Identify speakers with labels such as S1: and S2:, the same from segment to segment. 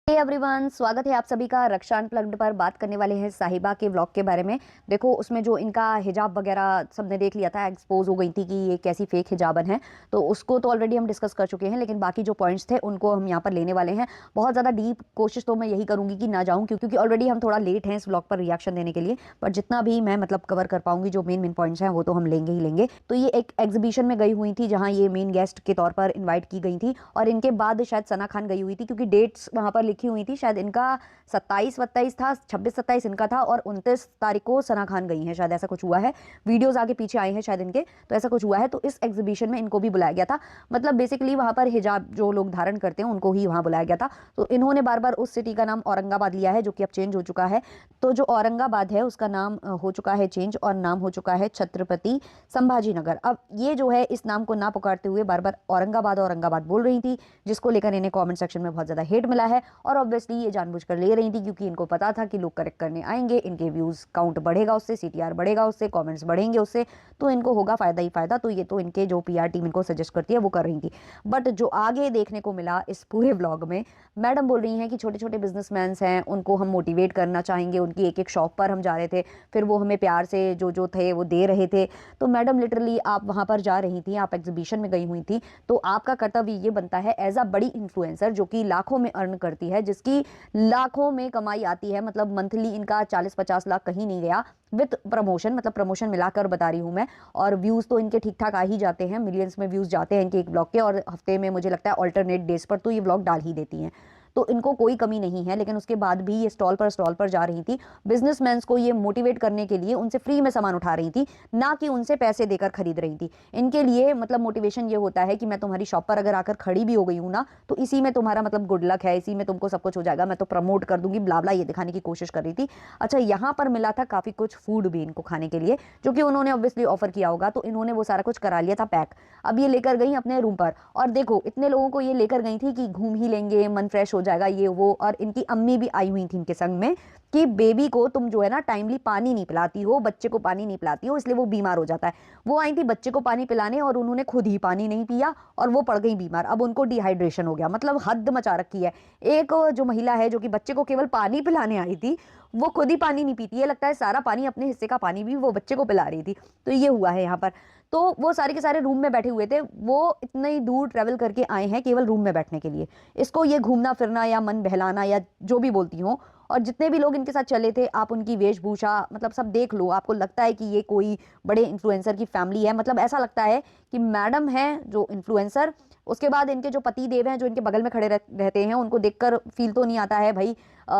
S1: Everyone, स्वागत है आप सभी का। रक्षा अनप्लग्ड पर बात करने वाले हैं साहिबा के व्लॉग के बारे में। देखो, उसमें जो इनका हिजाब वगैरह सबने देख लिया था, एक्सपोज हो गई थी कि ये कैसी फेक हिजाबन है, तो उसको तो ऑलरेडी हम डिस्कस कर चुके हैं। लेकिन बाकी जो पॉइंट्स थे उनको हम यहाँ पर लेने वाले हैं। बहुत ज़्यादा डीप कोशिश तो मैं यही करूँगी कि ना जाऊँ, क्योंकि ऑलरेडी हम थोड़ा लेट हैं इस व्लॉग पर रिएक्शन देने के लिए। पर जितना भी मैं मतलब कवर कर पाऊंगी, जो मेन मेन पॉइंट्स हैं वो तो हम लेंगे ही लेंगे। तो ये एक एग्जीबिशन में गई हुई थी जहाँ ये मेन गेस्ट के तौर पर इन्वाइट की गई थी, और इनके बाद शायद सना खान गई हुई थी, क्योंकि डेट्स वहाँ पर लिखी हुई थी। शायद इनका 27-28 था, 26-27 इनका था, और 29 तारीख को सना खान गई हैं, शायद ऐसा कुछ हुआ है। वीडियोस आगे पीछे आए हैं शायद इनके, तो ऐसा कुछ हुआ है। तो इस एग्जीबिशन में इनको भी बुलाया गया था। मतलब बेसिकली वहां पर हिजाब जो लोग धारण करते हैं उनको ही वहां बुलाया गया था। तो इन्होंने बार बार उस सिटी का नाम औरंगाबाद लिया है, जो कि अब चेंज हो चुका है। तो जो औरंगाबाद है उसका नाम हो चुका है चेंज, और नाम हो चुका है छत्रपति संभाजी नगर। अब ये जो है इस नाम को ना पुकारते हुए बार बार औरंगाबाद औरंगाबाद बोल रही थी, जिसको लेकर इन्हें कमेंट सेक्शन में बहुत ज्यादा हेट मिला है। और ऑब्वियसली ये जानबूझकर ले रही थी, क्योंकि इनको पता था कि लोग करेक्ट करने आएंगे, इनके व्यूज काउंट बढ़ेगा उससे, सीटीआर बढ़ेगा उससे, कमेंट्स बढ़ेंगे उससे, तो इनको होगा फायदा ही फायदा। तो ये तो इनके जो पीआर टीम इनको सजेस्ट करती है वो कर रही थी। बट जो आगे देखने को मिला इस पूरे व्लॉग में, मैडम बोल रही हैं कि छोटे छोटे बिजनेसमैन हैं उनको हम मोटिवेट करना चाहेंगे। उनकी एक एक शॉप पर हम जा रहे थे, फिर वो हमें प्यार से जो जो थे वो दे रहे थे। तो मैडम लिटरली आप वहां पर जा रही थी, आप एग्जीबिशन में गई हुई थी, तो आपका कर्तव्य ये बनता है एज अ बड़ी इन्फ्लुएंसर जो कि लाखों में अर्न करती है, जिसकी लाखों में कमाई आती है। मतलब मंथली इनका 40-50 लाख कहीं नहीं गया विद प्रमोशन, मतलब प्रमोशन मिलाकर बता रही हूं मैं। और व्यूज तो इनके ठीक ठाक आ ही जाते हैं, मिलियंस में व्यूज जाते हैं इनके एक ब्लॉग के, और हफ्ते में मुझे लगता है अल्टरनेट डेज पर तो ये ब्लॉग डाल ही देती हैं। तो इनको कोई कमी नहीं है। लेकिन उसके बाद भी ये स्टॉल पर जा रही थी, बिजनेसमैन को ये मोटिवेट करने के लिए उनसे फ्री में सामान उठा रही थी, ना कि उनसे पैसे देकर खरीद रही थी। इनके लिए मतलब मोटिवेशन ये होता है कि मैं तुम्हारी शॉप पर अगर आकर खड़ी भी हो गई हूं ना, तो इसी में तुम्हारा मतलब गुड लक है, इसी में तुमको सब कुछ हो जाएगा, मैं तो प्रमोट कर दूंगी, ब्लाबला ये दिखाने की कोशिश कर रही थी। अच्छा, यहाँ पर मिला था काफी कुछ फूड भी इनको खाने के लिए, जो कि उन्होंने ऑब्वियसली ऑफर किया होगा, तो इन्होंने वो सारा कुछ करा लिया था पैक। अब ये लेकर गई अपने रूम पर, और देखो इतने लोगों को ये लेकर गई थी कि घूम ही लेंगे, मन फ्रेश हो जाएगा ये वो। और इनकी अम्मी भी आई हुई थी इनके संग में, कि बेबी को तुम जो है ना टाइमली पानी नहीं पिलाती हो, बच्चे को पानी नहीं पिलाती हो, इसलिए वो बीमार हो जाता है। वो आई थी बच्चे को पानी पिलाने, और उन्होंने खुद ही पानी नहीं पिया और वो पड़ गई बीमार। अब उनको डिहाइड्रेशन हो गया। मतलब हद मचा रखी है। एक जो महिला है जो कि बच्चे को केवल पानी पिलाने आई थी, वो खुद ही पानी नहीं पीती है, लगता है सारा पानी, अपने हिस्से का पानी भी वो बच्चे को पिला रही थी। तो ये हुआ है यहाँ पर। तो वो सारे के सारे रूम में बैठे हुए थे, वो इतनी दूर ट्रेवल करके आए हैं केवल रूम में बैठने के लिए। इसको ये घूमना फिरना या मन बहलाना या जो भी बोलती हो। और जितने भी लोग इनके साथ चले थे, आप उनकी वेशभूषा मतलब सब देख लो, आपको लगता है कि ये कोई बड़े इन्फ्लुएंसर की फैमिली है। मतलब ऐसा लगता है कि मैडम है जो इन्फ्लुएंसर, उसके बाद इनके जो पति देव हैं जो इनके बगल में खड़े रहते हैं, उनको देखकर फील तो नहीं आता है भाई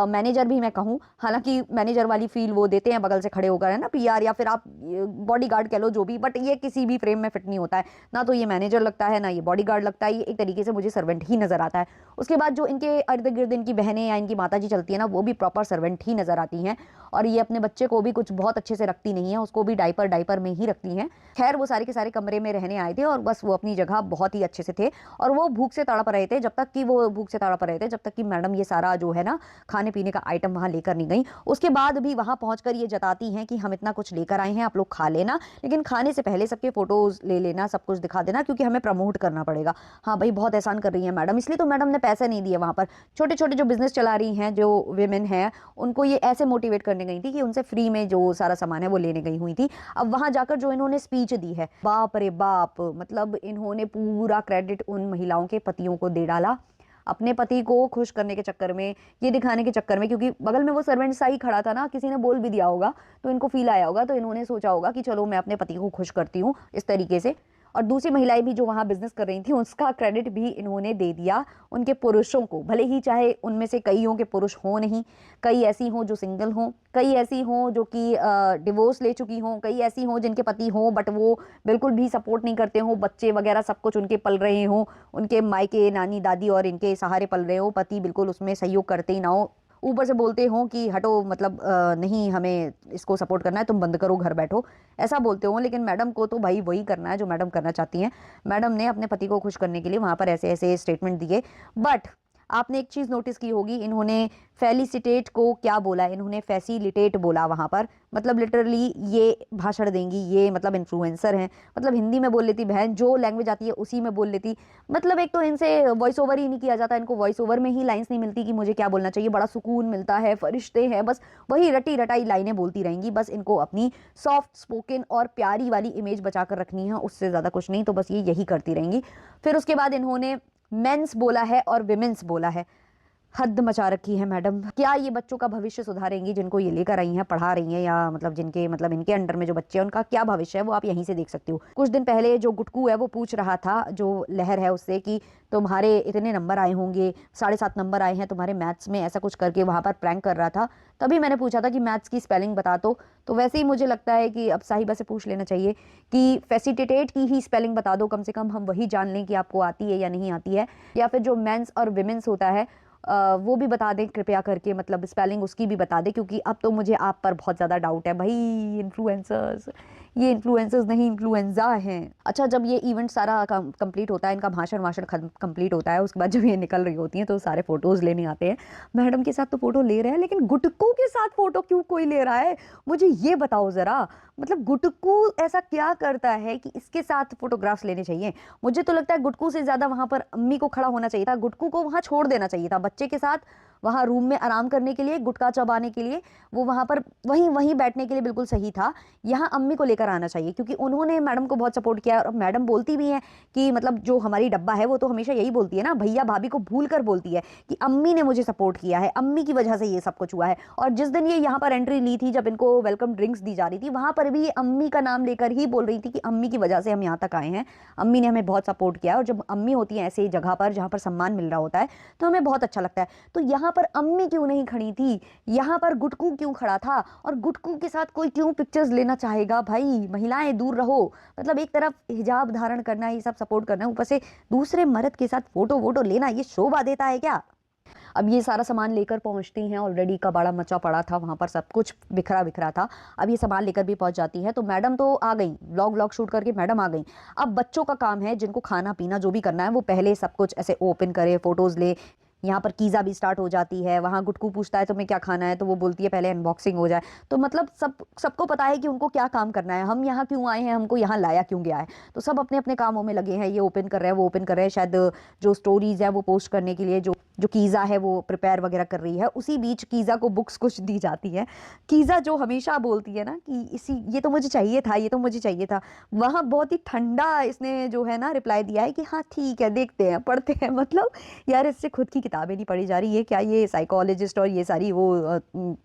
S1: मैनेजर भी मैं कहूँ, हालांकि मैनेजर वाली फील वो देते हैं बगल से खड़े होकर, है ना, पीआर या फिर आप बॉडीगार्ड कह लो जो भी, बट ये किसी भी फ्रेम में फिट नहीं होता है। ना तो ये मैनेजर लगता है, ना ये बॉडीगार्ड लगता है, ये एक तरीके से मुझे सर्वेंट ही नजर आता है। उसके बाद जो इनके इर्द गिर्द इनकी बहनें या इनकी माता जी चलती है ना, वो भी प्रॉपर सर्वेंट ही नजर आती हैं। और ये अपने बच्चे को भी कुछ बहुत अच्छे से रखती नहीं है, उसको भी डाइपर डाइपर में ही रखती हैं। खैर, वो सारे के सारे कमरे में रहने आए थे, और बस वो अपनी जगह बहुत ही अच्छे से थे। और वो भूख से तड़प रहे थे, जब तक कि मैडम ये सारा जो है ना खाने पीने का आइटम वहां लेकर नहीं गई। उसके बाद भी वहां पहुंचकर ये जताती हैं कि हम इतना कुछ लेकर आए हैं, आप लोग खा लेना, लेकिन खाने से पहले सबके फोटोज ले लेना, सब कुछ दिखा देना, क्योंकि हमें प्रमोट करना पड़ेगा। हाँ भाई, बहुत एहसान कर रही है मैडम, इसलिए तो मैडम ने पैसे नहीं दिए वहां पर। छोटे छोटे जो बिजनेस चला रही हैं, जो वेमेन हैं, उनको ये ऐसे मोटिवेट करने गई थी कि उनसे फ्री में जो सारा सामान है वो लेने गई हुई थी। अब वहां जाकर जो इन्होंने स्पीच दी है, बाप रे बाप, मतलब इन्होंने पूरा क्रेडिट उन महिलाओं के पतियों को दे डाला, अपने पति को खुश करने के चक्कर में, ये दिखाने के चक्कर में। क्योंकि बगल में वो सर्वेंट सा ही खड़ा था ना, किसी ने बोल भी दिया होगा तो इनको फील आया होगा, तो इन्होंने सोचा होगा कि चलो मैं अपने पति को खुश करती हूँ इस तरीके से। और दूसरी महिलाएं भी जो वहां बिजनेस कर रही थी, उसका क्रेडिट भी इन्होंने दे दिया उनके पुरुषों को। भले ही चाहे उनमें से कईयों के पुरुष हो नहीं, कई ऐसी हों जो सिंगल हों, कई ऐसी हों जो कि डिवोर्स ले चुकी हों, कई ऐसी हों जिनके पति हों बट वो बिल्कुल भी सपोर्ट नहीं करते हों, बच्चे वगैरह सब कुछ उनके पल रहे हों, उनके मायके नानी दादी और इनके सहारे पल रहे हो, पति बिल्कुल उसमें सहयोग करते ही ना हो, ऊपर से बोलते हो कि हटो, मतलब नहीं हमें इसको सपोर्ट करना है, तुम बंद करो, घर बैठो, ऐसा बोलते हो। लेकिन मैडम को तो भाई वही करना है जो मैडम करना चाहती हैं। मैडम ने अपने पति को खुश करने के लिए वहां पर ऐसे ऐसे स्टेटमेंट दिए। बट आपने एक चीज़ नोटिस की होगी, इन्होंने फेलिसिटेट को क्या बोला, इन्होंने फैसिलिटेट बोला वहाँ पर, मतलब लिटरली ये भाषण देंगी, ये मतलब इन्फ्लुएंसर हैं, मतलब हिंदी में बोल लेती बहन, जो लैंग्वेज आती है उसी में बोल लेती। मतलब एक तो इनसे वॉइस ओवर ही नहीं किया जाता, इनको वॉइस ओवर में ही लाइंस नहीं मिलती कि मुझे क्या बोलना चाहिए, बड़ा सुकून मिलता है, फरिश्ते हैं, बस वही रटी रटाई लाइनें बोलती रहेंगी। बस इनको अपनी सॉफ्ट स्पोकन और प्यारी वाली इमेज बचा कर रखनी है, उससे ज़्यादा कुछ नहीं, तो बस ये यही करती रहेंगी। फिर उसके बाद इन्होंने मेंस बोला है और विमेंस बोला है। हद मचा रखी है मैडम। क्या ये बच्चों का भविष्य सुधारेंगी, जिनको ये लेकर आई हैं, पढ़ा रही हैं, या मतलब जिनके मतलब इनके अंडर में जो बच्चे हैं उनका क्या भविष्य है, वो आप यहीं से देख सकती हो। कुछ दिन पहले जो गुटकू है वो पूछ रहा था, जो लहर है उससे, कि तुम्हारे इतने नंबर आए होंगे, 7.5 नंबर आए हैं तुम्हारे मैथ्स में, ऐसा कुछ करके वहाँ पर प्रैंक कर रहा था। तभी मैंने पूछा था कि मैथ्स की स्पेलिंग बता दो, तो वैसे ही मुझे लगता है कि अब साहिबा से पूछ लेना चाहिए कि फैसिलिटेट की ही स्पेलिंग बता दो, कम से कम हम वही जान लें कि आपको आती है या नहीं आती है। या फिर जो मेंस और विमेंस होता है वो भी बता दें कृपया करके, मतलब स्पेलिंग उसकी भी बता दें, क्योंकि अब तो मुझे आप पर बहुत ज़्यादा डाउट है भाई। इन्फ्लुएंसर्स, ये इन्फ्लुएंसर्स नहीं, इन्फ्लुएंजा हैं। अच्छा, जब ये इवेंट सारा कंप्लीट होता है, इनका भाषण वाषण कंप्लीट होता है, उसके बाद जब ये निकल रही होती हैं तो सारे फोटोज़ लेने आते हैं। मैडम के साथ तो फोटो ले रहे हैं, लेकिन गुटकू के साथ फोटो क्यों कोई ले रहा है, मुझे ये बताओ ज़रा। मतलब गुटकू ऐसा क्या करता है कि इसके साथ फोटोग्राफ्स लेने चाहिए? मुझे तो लगता है गुटकू से ज़्यादा वहाँ पर अम्मी को खड़ा होना चाहिए था, गुटकू को वहाँ छोड़ देना चाहिए था बच्चे के साथ, वहाँ रूम में आराम करने के लिए, गुटखा चबाने के लिए, वो वहाँ पर वहीं वहीं बैठने के लिए बिल्कुल सही था। यहाँ अम्मी को लेकर आना चाहिए, क्योंकि उन्होंने मैडम को बहुत सपोर्ट किया, और मैडम बोलती भी हैं कि मतलब जो हमारी डब्बा है वो तो हमेशा यही बोलती है ना, भैया भाभी को भूल कर बोलती है कि अम्मी ने मुझे सपोर्ट किया है, अम्मी की वजह से ये सब कुछ हुआ है। और जिस दिन ये यहाँ पर एंट्री ली थी, जब इनको वेलकम ड्रिंक्स दी जा रही थी, वहाँ पर भी ये अम्मी का नाम लेकर ही बोल रही थी कि अम्मी की वजह से हम यहाँ तक आए हैं, अम्मी ने हमें बहुत सपोर्ट किया। और जब अम्मी होती है ऐसी जगह पर जहाँ पर सम्मान मिल रहा होता है, तो हमें बहुत अच्छा लगता है। तो यहाँ पर अम्मी क्यों नहीं खड़ी थी, यहाँ पर गुटकू क्यों खड़ा था, और गुटकू के साथ कोई क्यों पिक्चर्स लेना चाहेगा? भाई महिलाएं दूर रहो, मतलब एक तरफ हिजाब धारण करना, ये सब सपोर्ट करना, ऊपर से दूसरे मर्द के साथ फोटो वोटो लेना, ये शोभा देता है क्या? अब ये सारा सामान लेकर पहुंचती हैं, ऑलरेडी कबाड़ा मचा पड़ा था वहाँ पर, सब कुछ बिखरा बिखरा था। अब ये सामान लेकर भी पहुंच जाती है, तो मैडम तो आ गई, व्लॉग शूट करके मैडम आ गई। अब बच्चों का काम है, जिनको खाना पीना जो भी करना है, वो पहले सब कुछ ऐसे ओपन करे, फोटोज ले। यहाँ पर कीज़ा भी स्टार्ट हो जाती है, वहाँ गुटकू पूछता है तुम्हें क्या खाना है, तो वो बोलती है पहले अनबॉक्सिंग हो जाए। तो मतलब सबको पता है कि उनको क्या काम करना है, हम यहाँ क्यों आए हैं, हमको यहाँ लाया क्यों गया है। तो सब अपने अपने कामों में लगे हैं, ये ओपन कर रहे हैं, वो ओपन कर रहे हैं, शायद जो स्टोरीज है वो पोस्ट करने के लिए जो कीज़ा है वो प्रिपेयर वगैरह कर रही है। उसी बीच कीज़ा को बुक्स कुछ दी जाती है। कीज़ा जो हमेशा बोलती है ना कि ये तो मुझे चाहिए था, ये तो मुझे चाहिए था, वहाँ बहुत ही ठंडा इसने जो है ना रिप्लाई दिया है कि हाँ ठीक है, देखते हैं, पढ़ते हैं। मतलब यार, इससे खुद की किताबें नहीं पढ़ी जा रही है क्या? ये साइकोलॉजिस्ट और ये सारी वो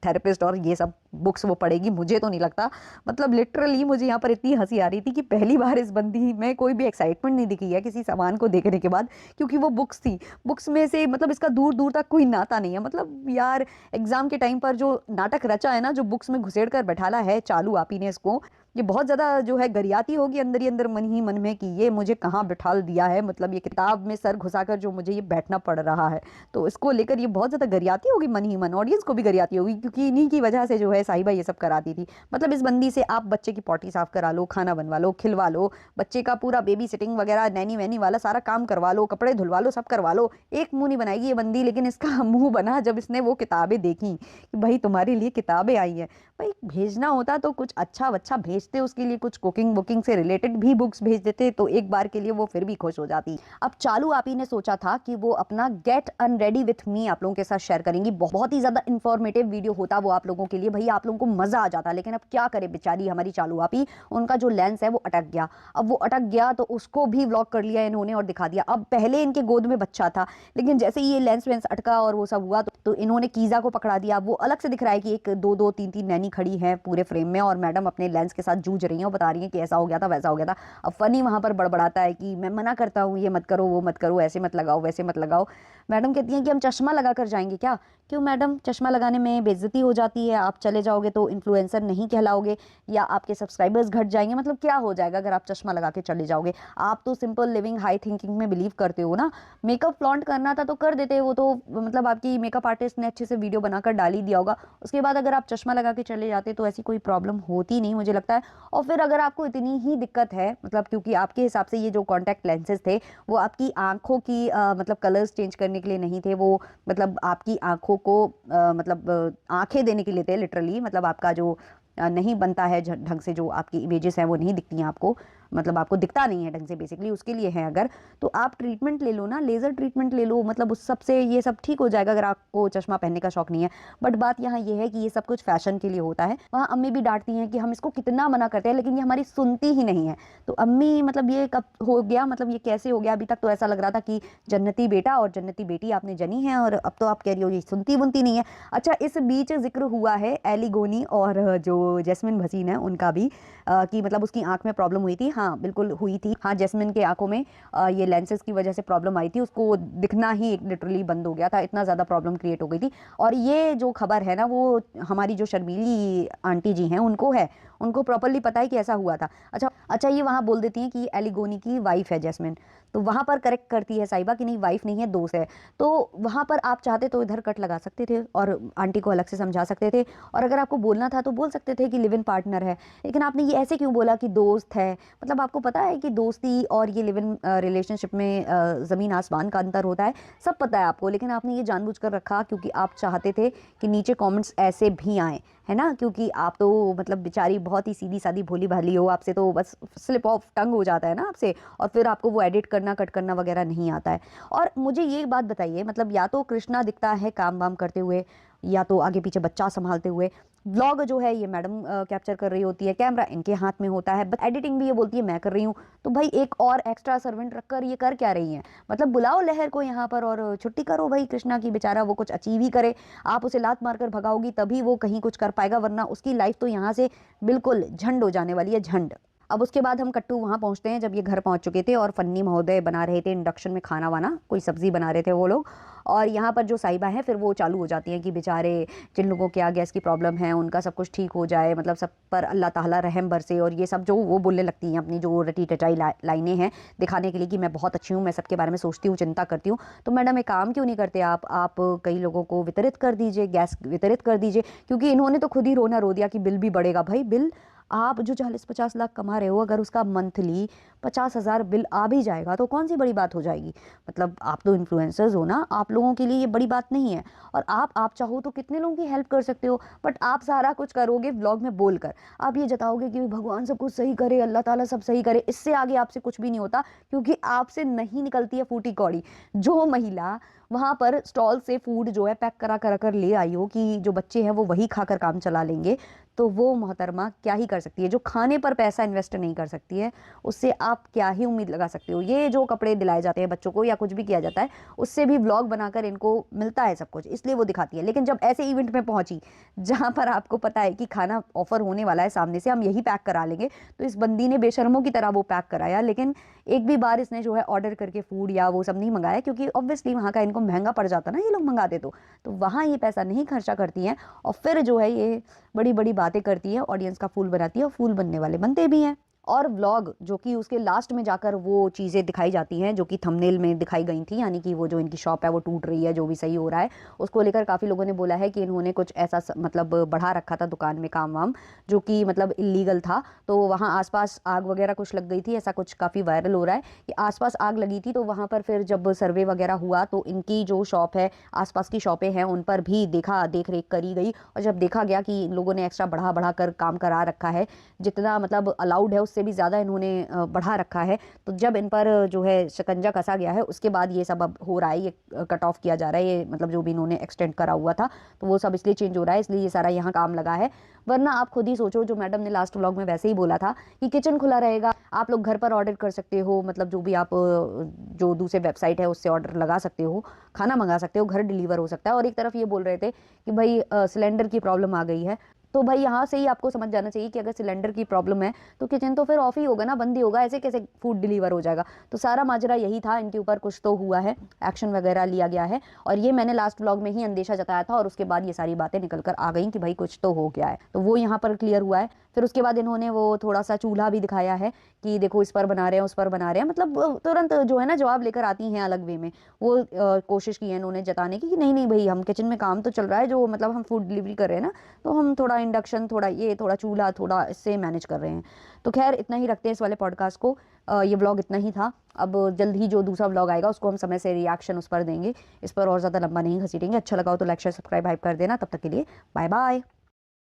S1: थेरेपिस्ट और ये सब बुक्स वो पढ़ेगी? मुझे तो नहीं लगता। मतलब लिटरली मुझे यहाँ पर इतनी हंसी आ रही थी कि पहली बार इस बंदी में कोई भी एक्साइटमेंट नहीं दिखी है किसी सामान को देखने के बाद, क्योंकि वो बुक्स थी। बुक्स में से मतलब इसका दूर दूर तक कोई नाता नहीं है। मतलब यार, एग्जाम के टाइम पर जो नाटक रचा है ना, जो बुक्स में घुसेड़ कर बैठाला है चालू आपी ने इसको, ये बहुत ज़्यादा जो है गरियाती होगी अंदर ही अंदर, मन ही मन में, कि ये मुझे कहाँ बिठाल दिया है, मतलब ये किताब में सर घुसाकर जो मुझे ये बैठना पड़ रहा है। तो इसको लेकर ये बहुत ज़्यादा गरियाती होगी मन ही मन, ऑडियंस को भी गरियाती होगी, क्योंकि इन्हीं की वजह से जो है साहिबा ये सब कराती थी। मतलब इस बंदी से आप बच्चे की पॉटी साफ करा लो, खाना बनवा लो, खिलवा लो, बच्चे का पूरा बेबी सिटिंग वगैरह, नैनी वैनी वाला सारा काम करवा लो, कपड़े धुलवा लो, सब करवा लो, एक मुंह नहीं बनाएगी ये बंदी। लेकिन इसका मुंह बना जब इसने वो किताबें देखी कि भाई तुम्हारे लिए किताबें आई हैं। भाई भेजना होता तो कुछ अच्छा वच्छा भेजते, उसके लिए कुछ कुकिंग बुकिंग से रिलेटेड भी बुक्स भेज देते, तो एक बार के लिए वो फिर भी खुश हो जाती। अब चालू आपी ने सोचा था कि वो अपना गेट अनरेडी विथ मी आप लोगों के साथ शेयर करेंगी। बहुत ही ज्यादा इंफॉर्मेटिव वीडियो होता वो आप लोगों के लिए, भाई आप लोगों को मजा आ जाता। लेकिन अब क्या करे बेचारी हमारी चालू आपी, उनका जो लेंस है वो अटक गया। अब वो अटक गया तो उसको भी व्लॉग कर लिया इन्होंने और दिखा दिया। अब पहले इनके गोद में बच्चा था, लेकिन जैसे ही ये लेंस वेंस अटका और वो सब हुआ तो इन्होंने कीज़ा को पकड़ा दिया। वो अलग से दिख रहा है कि एक दो दो तीन तीन नैनी खड़ी है पूरे फ्रेम में, और मैडम अपने लेंस के साथ जूझ रही हैं और बता रही हैं कि ऐसा हो गया था, वैसा हो गया था। अब फनी वहां पर बड़बड़ाता है कि मैं मना करता हूँ, ये मत करो, वो मत करो, ऐसे मत लगाओ, वैसे मत लगाओ। मैडम कहती हैं कि हम चश्मा लगा कर जाएंगे क्या? क्यों मैडम, चश्मा लगाने में बेइज्जती हो जाती है, आप चले जाओगे तो इन्फ्लुएंसर नहीं कहलाओगे, या आपके सब्सक्राइबर्स घट जाएंगे, मतलब क्या हो जाएगा अगर आप चश्मा लगा के चले जाओगे? आप तो सिंपल लिविंग हाई थिंकिंग में बिलीव करते हो ना। मेकअप फ्लॉन्ट करना था तो कर देते, वो तो मतलब आपकी मेकअप आर्टिस्ट ने अच्छे से वीडियो बनाकर डाल ही दिया होगा। उसके बाद अगर आप चश्मा लगा के चले जाते तो ऐसी कोई प्रॉब्लम होती नहीं, मुझे लगता है। और फिर अगर आपको इतनी ही दिक्कत है, मतलब क्योंकि आपके हिसाब से ये जो कॉन्टैक्ट लेंसेज थे वो आपकी आंखों की मतलब कलर्स चेंज करने देने के लिए नहीं थे, वो मतलब आपकी आँखों को मतलब आँखें देने के लिए थे लिटरली, मतलब आपका जो नहीं बनता है ढंग से, जो आपकी इमेजेस हैं वो नहीं दिखती हैं आपको, मतलब आपको दिखता नहीं है ढंग से, बेसिकली उसके लिए है। अगर तो आप ट्रीटमेंट ले लो ना, लेज़र ट्रीटमेंट ले लो, मतलब उस सब से ये सब ठीक हो जाएगा अगर आपको चश्मा पहनने का शौक नहीं है। बट बात यहाँ ये है कि ये सब कुछ फैशन के लिए होता है। वहाँ अम्मी भी डांटती हैं कि हम इसको कितना मना करते हैं लेकिन ये हमारी सुनती ही नहीं है। तो अम्मी मतलब ये कब हो गया, मतलब ये कैसे हो गया? अभी तक तो ऐसा लग रहा था कि जन्नती बेटा और जन्नती बेटी आपने जनी है, और अब तो आप कह रही हो ये सुनती बुनती नहीं है। अच्छा, इस बीच जिक्र हुआ है एली गोनी और जो जैस्मिन भसीन है उनका भी, कि मतलब उसकी आंख में प्रॉब्लम हुई थी। हाँ बिल्कुल हुई थी। हाँ, जैस्मिन के आंखों में ये लेंसेज की वजह से प्रॉब्लम आई थी, उसको दिखना ही लिटरली बंद हो गया था, इतना ज़्यादा प्रॉब्लम क्रिएट हो गई थी। और ये जो खबर है ना, वो हमारी जो शर्मीली आंटी जी हैं उनको है, उनको प्रॉपरली पता है कि ऐसा हुआ था। अच्छा, ये वहाँ बोल देती हैं कि एली गोनी की वाइफ है जैस्मिन, तो वहाँ पर करेक्ट करती है साहिबा कि नहीं वाइफ नहीं है, दोस्त है। तो वहाँ पर आप चाहते तो इधर कट लगा सकते थे और आंटी को अलग से समझा सकते थे, और अगर आपको बोलना था तो बोल सकते थे कि लिव इन पार्टनर है। लेकिन आपने ये ऐसे क्यों बोला कि दोस्त है? मतलब आपको पता है कि दोस्ती और ये लिव इन रिलेशनशिप में ज़मीन आसमान का अंतर होता है, सब पता है आपको, लेकिन आपने ये जानबूझकर रखा क्योंकि आप चाहते थे कि नीचे कमेंट्स ऐसे भी आएँ, है ना? क्योंकि आप तो मतलब बेचारी बहुत ही सीधी सादी भोली भाली हो, आपसे तो बस स्लिप ऑफ टंग हो जाता है ना आपसे, और फिर आपको वो एडिट करना कट करना वगैरह नहीं आता है। और मुझे ये बात बताइए, मतलब या तो कृष्णा दिखता है काम वाम करते हुए, या तो आगे पीछे बच्चा संभालते हुए। व्लॉग जो है ये मैडम कैप्चर कर रही होती है, कैमरा इनके हाथ में होता है, बट एडिटिंग भी ये बोलती है मैं कर रही हूँ। तो भाई एक और एक्स्ट्रा सर्वेंट रखकर ये कर क्या रही हैं? मतलब बुलाओ लहर को यहाँ पर और छुट्टी करो भाई कृष्णा की, बेचारा वो कुछ अचीव ही करे। आप उसे लात मारकर भगाओगी तभी वो कहीं कुछ कर पाएगा, वरना उसकी लाइफ तो यहाँ से बिल्कुल झंड हो जाने वाली है, झंड। अब उसके बाद हम कट्टू वहाँ पहुँचते हैं जब ये घर पहुँच चुके थे और फन्नी महोदय बना रहे थे इंडक्शन में खाना वाना, कोई सब्जी बना रहे थे वो लोग। और यहाँ पर जो साहिबा है फिर वो चालू हो जाती हैं कि बेचारे जिन लोगों के यहाँ गैस की प्रॉब्लम है उनका सब कुछ ठीक हो जाए, मतलब सब पर अल्लाह ताला रहम बरसे, और ये सब जो वो बोलने लगती हैं अपनी जो रटी टटाई लाइनें हैं दिखाने के लिए कि मैं बहुत अच्छी हूँ, मैं सबके बारे में सोचती हूँ, चिंता करती हूँ। तो मैडम एक काम क्यों नहीं करते आप कई लोगों को वितरित कर दीजिए, गैस वितरित कर दीजिए, क्योंकि इन्होंने तो खुद ही रोना रो दिया कि बिल भी बढ़ेगा। भाई बिल आप जो 40-50 लाख कमा रहे हो, अगर उसका मंथली 50,000 बिल आ भी जाएगा तो कौन सी बड़ी बात हो जाएगी? मतलब आप तो इन्फ्लुएंसर्स हो ना, आप लोगों के लिए ये बड़ी बात नहीं है। और आप चाहो तो कितने लोगों की हेल्प कर सकते हो, बट आप सारा कुछ करोगे व्लॉग में बोलकर। आप ये जताओगे कि भगवान सब कुछ सही करे, अल्लाह ताला सब सही करे, इससे आगे आपसे कुछ भी नहीं होता, क्योंकि आपसे नहीं निकलती है फूटी कौड़ी। जो महिला वहाँ पर स्टॉल से फूड जो है पैक करा कर ले आई हो कि जो बच्चे हैं वो वही खाकर काम चला लेंगे, तो वो मोहतरमा क्या ही कर सकती है? जो खाने पर पैसा इन्वेस्ट नहीं कर सकती है, उससे आप क्या ही उम्मीद लगा सकते हो? ये जो कपड़े दिलाए जाते हैं बच्चों को या कुछ भी किया जाता है, उससे भी व्लॉग बनाकर इनको मिलता है सब कुछ, इसलिए वो दिखाती है। लेकिन जब ऐसे इवेंट में पहुंची जहां पर आपको पता है कि खाना ऑफर होने वाला है सामने से, हम यही पैक करा लेंगे, तो इस बंदी ने बेशर्मों की तरह वो पैक कराया। लेकिन एक भी बार इसने जो है ऑर्डर करके फूड या वो सब नहीं मंगाया, क्योंकि ऑब्वियसली वहाँ का इनको महंगा पड़ जाता ना, ये लोग मंगाते तो वहाँ ये पैसा नहीं खर्चा करती हैं, और फिर जो है ये बड़ी बड़ी बातें करती है, ऑडियंस का फूल बनाती है, और फूल बनने वाले बनते भी हैं। और व्लॉग जो कि उसके लास्ट में जाकर वो चीज़ें दिखाई जाती हैं जो कि थंबनेल में दिखाई गई थी, यानी कि वो जो इनकी शॉप है वो टूट रही है, जो भी सही हो रहा है उसको लेकर काफ़ी लोगों ने बोला है कि इन्होंने कुछ ऐसा मतलब बढ़ा रखा था दुकान में काम वाम, जो कि मतलब इलीगल था। तो वहाँ आसपास आग वगैरह कुछ लग गई थी, ऐसा कुछ काफ़ी वायरल हो रहा है कि आसपास आग लगी थी। तो वहाँ पर फिर जब सर्वे वगैरह हुआ तो इनकी जो शॉप है, आसपास की शॉपें हैं, उन पर भी देख रेख करी गई, और जब देखा गया कि इन लोगों ने एक्स्ट्रा बढ़ा कर काम करा रखा है, जितना मतलब अलाउड है उससे भी ज़्यादा इन्होंने बढ़ा रखा है, तो जब इन पर जो है शिकंजा कसा गया है उसके बाद ये सब अब हो रहा है, ये कट ऑफ किया जा रहा है, ये मतलब जो भी इन्होंने एक्सटेंड करा हुआ था तो वो सब इसलिए चेंज हो रहा है, इसलिए ये सारा यहाँ काम लगा है। वरना आप खुद ही सोचो, जो मैडम ने लास्ट व्लॉग में वैसे ही बोला था कि किचन खुला रहेगा, आप लोग घर पर ऑर्डर कर सकते हो, मतलब जो भी आप जो दूसरे वेबसाइट है उससे ऑर्डर लगा सकते हो, खाना मंगा सकते हो, घर डिलीवर हो सकता है। और एक तरफ ये बोल रहे थे कि भाई सिलेंडर की प्रॉब्लम आ गई है, तो भाई यहाँ से ही आपको समझ जाना चाहिए कि अगर सिलेंडर की प्रॉब्लम है तो किचन तो फिर ऑफ ही होगा ना, बंद ही होगा, ऐसे कैसे फूड डिलीवर हो जाएगा? तो सारा माजरा यही था, इनके ऊपर कुछ तो हुआ है, एक्शन वगैरह लिया गया है, और ये मैंने लास्ट व्लॉग में ही अंदेशा जताया था, और उसके बाद ये सारी बातें निकल कर आ गई कि भाई कुछ तो हो गया है, तो वो यहाँ पर क्लियर हुआ है। फिर उसके बाद इन्होंने वो थोड़ा सा चूल्हा भी दिखाया है कि देखो इस पर बना रहे हैं, उस पर बना रहे हैं, मतलब तुरंत जो है ना जवाब लेकर आती हैं अलग वे में। वो कोशिश की है इन्होंने जताने की कि नहीं नहीं भाई, हम किचन में काम तो चल रहा है, जो मतलब हम फूड डिलीवरी कर रहे हैं ना, तो हम थोड़ा इंडक्शन, थोड़ा ये, थोड़ा चूल्हा, थोड़ा इससे मैनेज कर रहे हैं। तो खैर इतना ही रखते हैं इस वाले पॉडकास्ट को। ये व्लॉग इतना ही था। अब जल्द ही जो दूसरा व्लॉग आएगा उसको हम समय से रिएक्शन उस पर देंगे, इस पर और ज़्यादा लंबा नहीं घसीटेंगे। अच्छा लगा हो तो लाइक शेयर सब्सक्राइब हाइप कर देना। तब तक के लिए बाय बाय।